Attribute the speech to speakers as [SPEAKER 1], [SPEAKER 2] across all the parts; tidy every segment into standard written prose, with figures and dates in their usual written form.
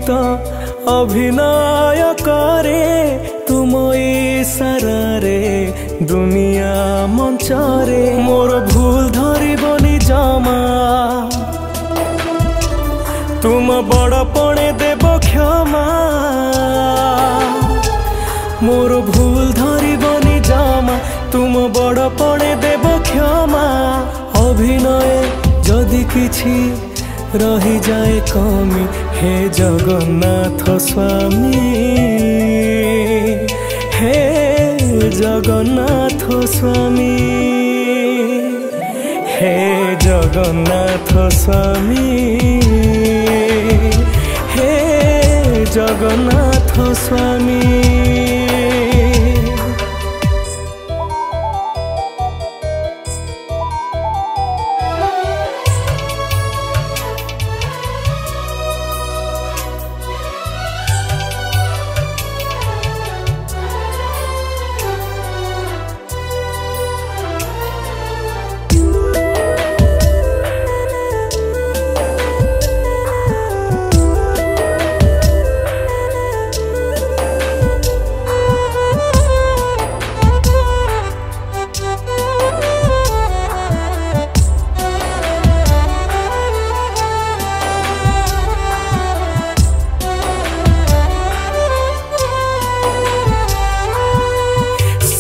[SPEAKER 1] गीत अभिनय करे तुम इशारे दुनिया मंचरे मोर भूल धरबनी जमा तुम बड़पणे देव क्षमा मोर भूल धरबनी जमा तुम बड़पणे देव क्षमा अभिनय जदि किछि रही जाए कमी हे जगन्नाथ स्वामी हे जगन्नाथ स्वामी हे जगन्नाथ स्वामी हे जगन्नाथ स्वामी।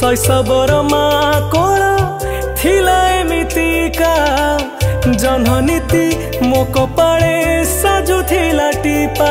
[SPEAKER 1] शैशवर माकड़ थिला एमितिका जन्मनीति मो कपाळे साजुथिला टीपा